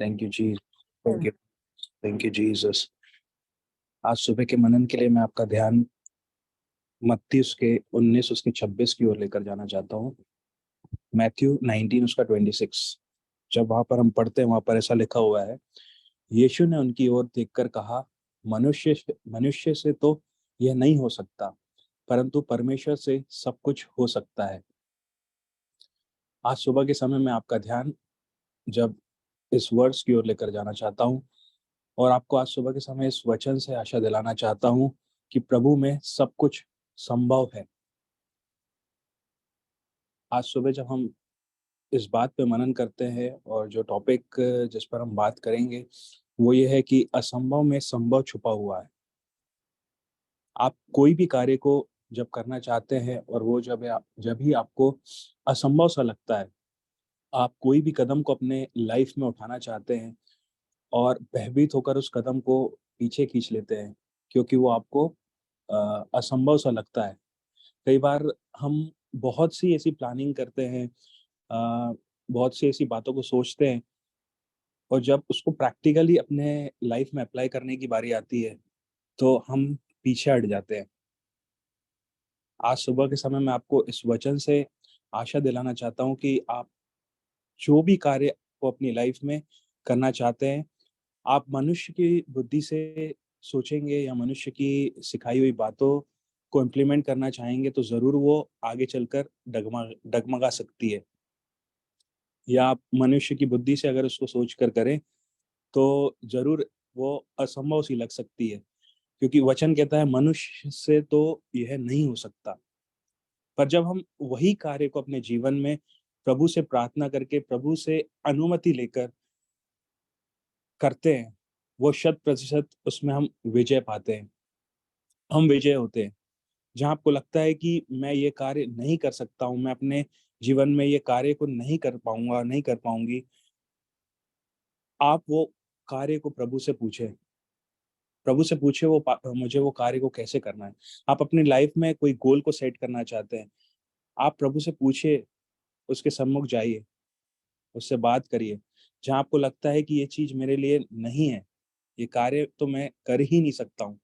Thank you जी। Thank you. Thank you Jesus. आज सुबह के मनन के लिए मैं आपका ध्यान मत्ती उसके 19 उसके 26 की ओर लेकर जाना चाहता हूँ। मैथ्यू 19 उसका 26। जब वहां पर हम पढ़ते हैं वहां पर ऐसा लिखा हुआ है, यीशु ने उनकी ओर देखकर कहा, मनुष्य से तो यह नहीं हो सकता, परंतु परमेश्वर से सब कुछ हो सकता है। आज सुबह के समय में आपका ध्यान जब इस वर्ड्स की ओर लेकर जाना चाहता हूँ और आपको आज सुबह के समय इस वचन से आशा दिलाना चाहता हूँ कि प्रभु में सब कुछ संभव है। आज सुबह जब हम इस बात पे मनन करते हैं और जो टॉपिक जिस पर हम बात करेंगे वो ये है कि असंभव में संभव छुपा हुआ है। आप कोई भी कार्य को जब करना चाहते हैं और वो जब ही आपको असंभव सा लगता है, आप कोई भी कदम को अपने लाइफ में उठाना चाहते हैं और भयभीत होकर उस कदम को पीछे खींच लेते हैं क्योंकि वो आपको असंभव सा लगता है। कई बार हम बहुत सी ऐसी प्लानिंग करते हैं, बहुत सी ऐसी बातों को सोचते हैं और जब उसको प्रैक्टिकली अपने लाइफ में अप्लाई करने की बारी आती है तो हम पीछे हट जाते हैं। आज सुबह के समय में आपको इस वचन से आशा दिलाना चाहता हूँ कि आप जो भी कार्य को अपनी लाइफ में करना चाहते हैं, आप मनुष्य की बुद्धि से सोचेंगे या मनुष्य की सिखाई हुई बातों को इम्प्लीमेंट करना चाहेंगे तो ज़रूर वो आगे चलकर डगमगा सकती है। या आप मनुष्य की बुद्धि से अगर उसको सोच कर करें तो ज़रूर वो असंभव सी लग सकती है, क्योंकि वचन कहता है मनुष्य से तो यह नहीं हो सकता। पर जब हम वही कार्य को अपने जीवन में प्रभु से प्रार्थना करके, प्रभु से अनुमति लेकर करते हैं, वो 100% उसमें हम विजय पाते हैं, हम विजय होते हैं। जहाँ आपको लगता है कि मैं ये कार्य नहीं कर सकता हूँ, मैं अपने जीवन में ये कार्य को नहीं कर पाऊँगा, नहीं कर पाऊँगी, आप वो कार्य को प्रभु से पूछें। प्रभु से पूछे मुझे वो कार्य को कैसे करना है। आप अपनी लाइफ में कोई गोल को सेट करना चाहते हैं, आप प्रभु से पूछिए, उसके सम्मुख जाइए, उससे बात करिए। जहाँ आपको लगता है कि ये चीज़ मेरे लिए नहीं है, ये कार्य तो मैं कर ही नहीं सकता हूँ,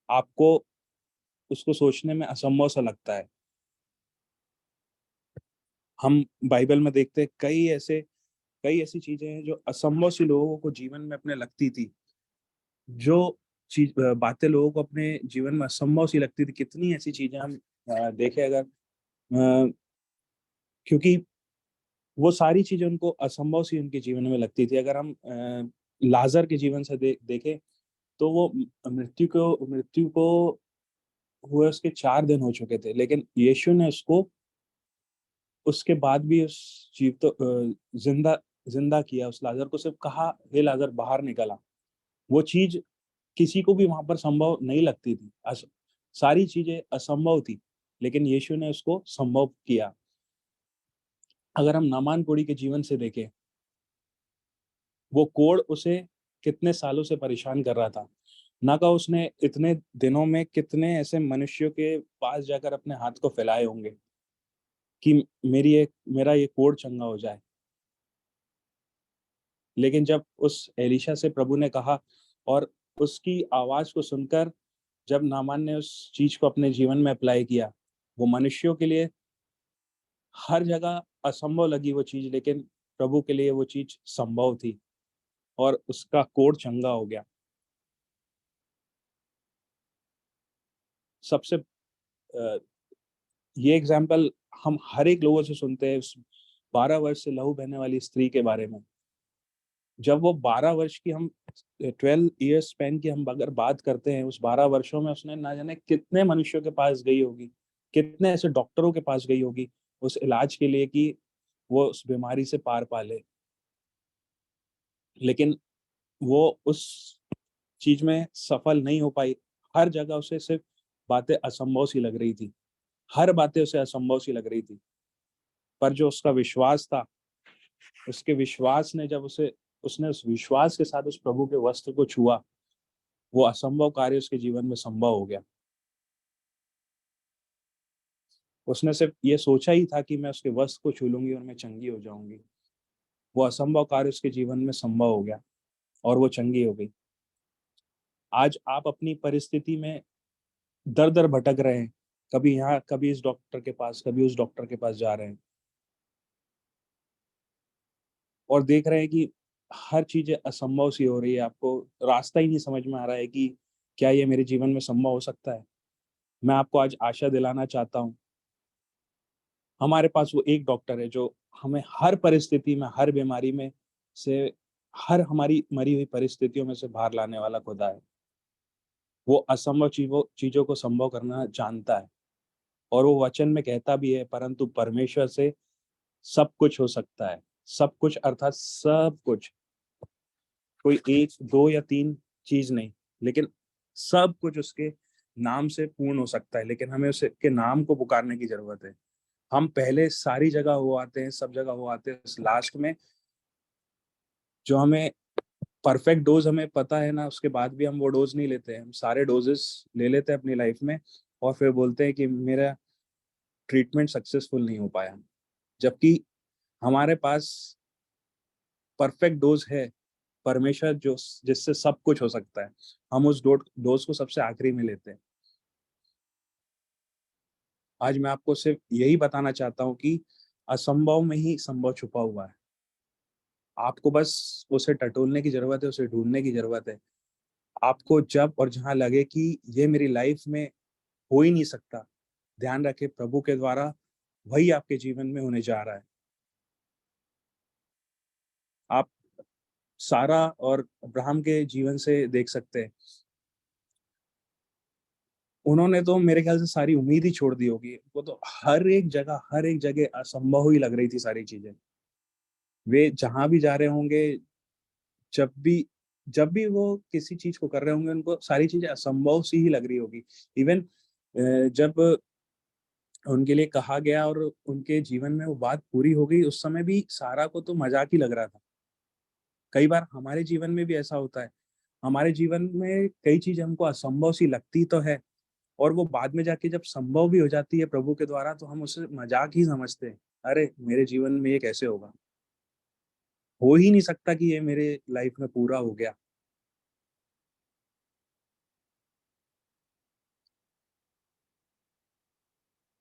आपको उसको सोचने में असंभव सा लगता है। हम बाइबल में देखते हैं कई ऐसी चीज़ें हैं जो असंभव सी लोगों को जीवन में अपने लगती थी। जो बातें लोगों को अपने जीवन में असंभव सी लगती थी, कितनी ऐसी चीज़ें हम देखें अगर, अ, क्योंकि वो सारी चीज़ें उनको असंभव सी उनके जीवन में लगती थी। अगर हम लाज़र के जीवन से देखें तो वो मृत्यु को हुए उसके 4 दिन हो चुके थे, लेकिन यीशु ने उसको उसके बाद भी उस ज़िंदा ज़िंदा किया। उस लाज़र को सिर्फ़ कहा, हे लाज़र बाहर निकल आ। वो चीज़ किसी को भी वहाँ पर संभव नहीं लगती थी। सारी चीज़ें असंभव थी, लेकिन यीशु ने उसको संभव किया। अगर हम नामान कोढ़ी के जीवन से देखें, वो कोढ़ उसे कितने सालों से परेशान कर रहा था। ना का उसने इतने दिनों में कितने ऐसे मनुष्यों के पास जाकर अपने हाथ को फैलाए होंगे कि मेरा ये कोढ़ चंगा हो जाए। लेकिन जब उस एलीशा से प्रभु ने कहा और उसकी आवाज़ को सुनकर जब नामान ने उस चीज़ को अपने जीवन में अप्लाई किया, वो मनुष्यों के लिए हर जगह असंभव लगी वो चीज़, लेकिन प्रभु के लिए वो चीज़ संभव थी और उसका कोढ़ चंगा हो गया। सबसे ये एग्ज़ाम्पल हम हर एक लोगों से सुनते हैं, उस 12 वर्ष से लहू बहने वाली स्त्री के बारे में। जब वो 12 वर्ष की हम 12 ईयर्स स्पैन की हम अगर बात करते हैं, उस 12 वर्षों में उसने ना जाने कितने मनुष्यों के पास गई होगी, कितने ऐसे डॉक्टरों के पास गई होगी, उस इलाज के लिए कि वो उस बीमारी से पार पा ले। लेकिन वो उस चीज़ में सफल नहीं हो पाई। हर जगह उसे सिर्फ़ बातें असंभव सी लग रही थी। हर बातें उसे असंभव सी लग रही थी। पर जो उसका विश्वास था, उसके विश्वास ने जब उसने उस विश्वास के साथ उस प्रभु के वस्त्र को छुआ, वो असंभव कार्य उसके जीवन में संभव हो गया। उसने सिर्फ ये सोचा ही था कि मैं उसके वस्त्र को छू लूँगी और मैं चंगी हो जाऊँगी। वो असंभव कार्य उसके जीवन में संभव हो गया और वो चंगी हो गई। आज आप अपनी परिस्थिति में दर-दर भटक रहे हैं, कभी यहाँ, कभी इस डॉक्टर के पास, कभी उस डॉक्टर के पास जा रहे हैं और देख रहे हैं कि हर चीज़ें असंभव सी हो रही है, आपको रास्ता ही नहीं समझ में आ रहा है कि क्या ये मेरे जीवन में संभव हो सकता है? मैं आपको आज आशा दिलाना चाहता हूँ, हमारे पास वो एक डॉक्टर है जो हमें हर परिस्थिति में, हर बीमारी में से, हर हमारी मरी हुई परिस्थितियों में से बाहर लाने वाला खुदा है। वो असंभव चीज़ों को संभव करना जानता है और वो वचन में कहता भी है, परंतु परमेश्वर से सब कुछ हो सकता है। सब कुछ अर्थात सब कुछ, कोई 1, 2 या 3 चीज़ नहीं, लेकिन सब कुछ उसके नाम से पूर्ण हो सकता है, लेकिन हमें उसके नाम को पुकारने की ज़रूरत है। हम पहले सारी जगह हो आते हैं, सब जगह हो आते हैं, लास्ट में जो हमें परफेक्ट डोज़ हमें पता है ना, उसके बाद भी हम वो डोज़ नहीं लेते हैं। हम सारे डोज़ेज़ ले लेते हैं अपनी लाइफ़ में और फिर बोलते हैं कि मेरा ट्रीटमेंट सक्सेसफुल नहीं हो पाया। जबकि हमारे पास परफेक्ट डोज़ है, परमेश्वर जो जिससे सब कुछ हो सकता है। हम उस डोज़ को सबसे आखिरी में लेते हैं। आज मैं आपको सिर्फ़ यही बताना चाहता हूँ कि असंभव में ही संभव छुपा हुआ है। आपको बस उसे टटोलने की ज़रूरत है, उसे ढूँढने की ज़रूरत है। आपको जब और जहाँ लगे कि ये मेरी लाइफ़ में हो ही नहीं सकता, ध्यान रखें प्रभु के द्वारा वही आपके जीवन में होने जा रहा है। आप सारा और अब्राहम के जीवन से देख सकते हैं। उन्होंने तो मेरे ख्याल से सारी उम्मीद ही छोड़ दी होगी। वो तो हर एक जगह असंभव ही लग रही थी सारी चीज़ें। वे जहाँ भी जा रहे होंगे, जब भी जब भी वो किसी चीज़ को कर रहे होंगे, उनको सारी चीज़ें असंभव सी ही लग रही होगी। इवन जब उनके लिए कहा गया और उनके जीवन में वो बात पूरी हो गई, उस समय भी सारा को तो मज़ाक ही लग रहा था। कई बार हमारे जीवन में भी ऐसा होता है। हमारे जीवन में कई चीज़ें हमको असंभव सी लगती तो है और वो बाद में जाके जब संभव भी हो जाती है प्रभु के द्वारा, तो हम उसे मज़ाक ही समझते हैं। अरे! मेरे जीवन में ये कैसे होगा? हो ही नहीं सकता कि ये मेरे लाइफ़ में पूरा हो गया।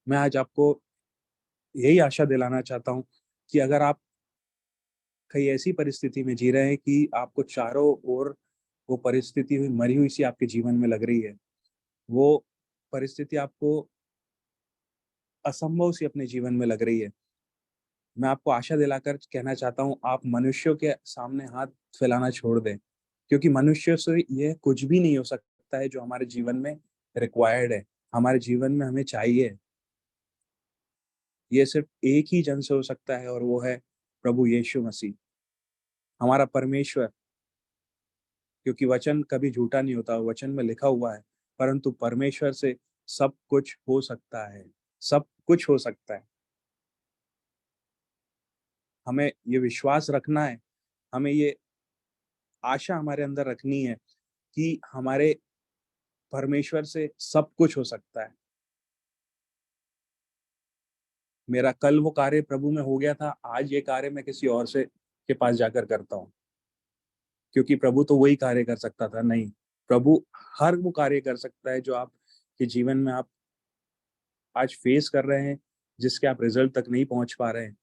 मैं आज आपको यही आशा दिलाना चाहता हूँ कि अगर आप कहीं ऐसी परिस्थिति में जी रहे हैं कि आपको चारों ओर वो परिस्थिति हुई मरी हुई सी आपके जीवन में लग रही है, वो परिस्थिति आपको असंभव सी अपने जीवन में लग रही है। मैं आपको आशा दिलाकर कहना चाहता हूँ, आप मनुष्यों के सामने हाथ फैलाना छोड़ दें, क्योंकि मनुष्यों से ये कुछ भी नहीं हो सकता है जो हमारे जीवन में रिक्वायर्ड है, हमारे जीवन में हमें चाहिए। ये सिर्फ़ एक ही जन से हो सकता है और वो है प्रभु यीशु मसीह, हमारा परमेश्वर। क्योंकि वचन कभी झूठा नहीं होता, वचन में लिखा हुआ है, परंतु परमेश्वर से सब कुछ हो सकता है, सब कुछ हो सकता है। हमें ये विश्वास रखना है, हमें ये आशा हमारे अंदर रखनी है कि हमारे परमेश्वर से सब कुछ हो सकता है। मेरा कल वो कार्य प्रभु में हो गया था, आज ये कार्य मैं किसी और से के पास जाकर करता हूँ, क्योंकि प्रभु तो वही कार्य कर सकता था, नहीं, प्रभु हर वो कार्य कर सकता है जो आपके जीवन में आप आज फेस कर रहे हैं, जिसके आप रिज़ल्ट तक नहीं पहुँच पा रहे हैं।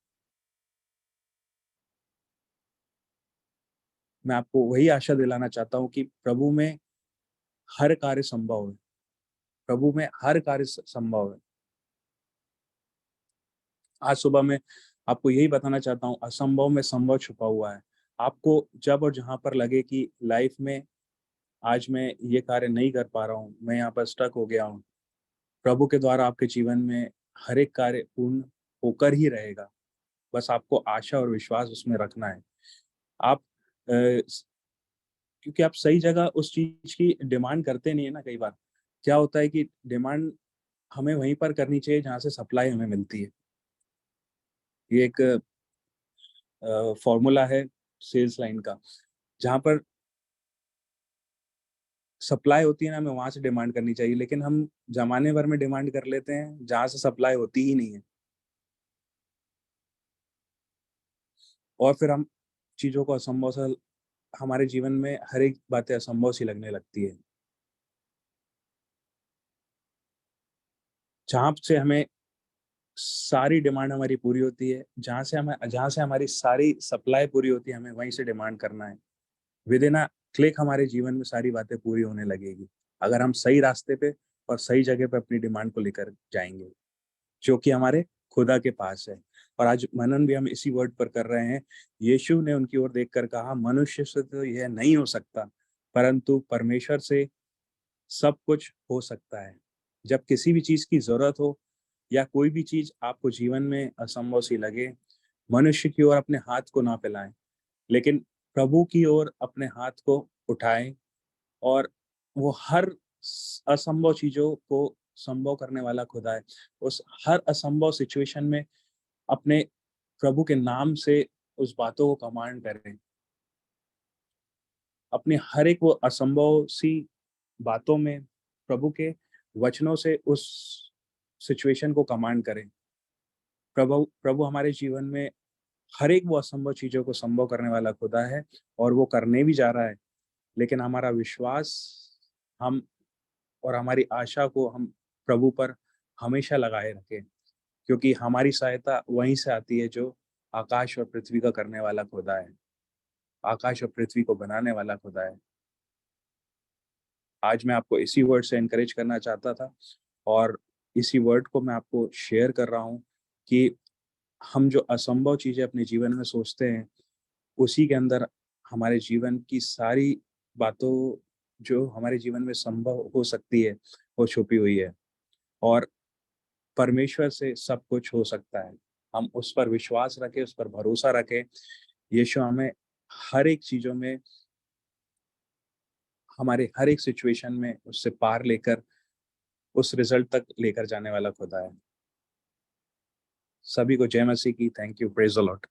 मैं आपको वही आशा दिलाना चाहता हूँ कि प्रभु में हर कार्य संभव है, प्रभु में हर कार्य संभव है। आज सुबह मैं आपको यही बताना चाहता हूँ, असंभव में संभव छुपा हुआ है। आपको जब और जहाँ पर लगे कि लाइफ में आज मैं ये कार्य नहीं कर पा रहा हूँ, मैं यहाँ पर स्टक हो गया हूँ, प्रभु के द्वारा आपके जीवन में हर एक कार्य पूर्ण होकर ही रहेगा। बस आपको आशा और विश्वास उसमें रखना है। आप क्योंकि आप सही जगह उस चीज़ की डिमांड करते नहीं है ना कई बार। क्या होता है कि डिमांड हमें वहीं पर करनी चाहिए जहाँ से सप्लाई हमें मिलती है। ये एक फ़ॉर्मूला है सेल्स लाइन का, जहाँ पर सप्लाई होती है ना, हमें वहाँ से डिमांड करनी चाहिए, लेकिन हम ज़माने भर में डिमांड कर लेते हैं जहाँ से सप्लाई होती ही नहीं है। और फिर हम चीज़ों को असंभव सा हमारे जीवन में हर एक बातें असंभव सी लगने लगती है। जहाँ से हमें सारी डिमांड हमारी पूरी होती है, जहाँ से हमारी सारी सप्लाई पूरी होती है, हमें वहीं से डिमांड करना है। विदिन अ क्लिक हमारे जीवन में सारी बातें पूरी होने लगेगी। अगर हम सही रास्ते पे और सही जगह पे अपनी डिमांड को लेकर जाएँगे, जो कि हमारे खुदा के पास है। और आज मनन भी हम इसी वर्ड पर कर रहे हैं। यीशु ने उनकी ओर देखकर कहा, मनुष्य से तो यह नहीं हो सकता, परंतु परमेश्वर से सब कुछ हो सकता है। जब किसी भी चीज़ की ज़रूरत हो या कोई भी चीज़ आपको जीवन में असंभव सी लगे, मनुष्य की ओर अपने हाथ को ना फैलाएँ, लेकिन प्रभु की ओर अपने हाथ को उठाएँ और वो हर असंभव चीज़ों को संभव करने वाला खुदा है। उस हर असंभव सिचुएशन में अपने प्रभु के नाम से उस बातों को कमांड करें। अपनी हर एक वो असंभव सी बातों में प्रभु के वचनों से उस सिचुएशन को कमांड करें। प्रभु प्रभु हमारे जीवन में हर एक वो असंभव चीज़ों को संभव करने वाला खुदा है और वो करने भी जा रहा है। लेकिन हमारा विश्वास हम और हमारी आशा को हम प्रभु पर हमेशा लगाए रखें, क्योंकि हमारी सहायता वहीं से आती है जो आकाश और पृथ्वी का करने वाला खुदा है, आकाश और पृथ्वी को बनाने वाला खुदा है। आज मैं आपको इसी वर्ड से एनकरेज करना चाहता था और इसी वर्ड को मैं आपको शेयर कर रहा हूँ कि हम जो असंभव चीज़ें अपने जीवन में सोचते हैं, उसी के अंदर हमारे जीवन की सारी बातों जो हमारे जीवन में संभव हो सकती है, वो छुपी हुई है और परमेश्वर से सब कुछ हो सकता है। हम उस पर विश्वास रखें, उस पर भरोसा रखें। यीशु हमें हर एक चीज़ों में, हमारे हर एक सिचुएशन में उससे पार लेकर उस रिज़ल्ट तक लेकर जाने वाला खुदा है। सभी को जय मसीह की। Thank you. Praise the Lord.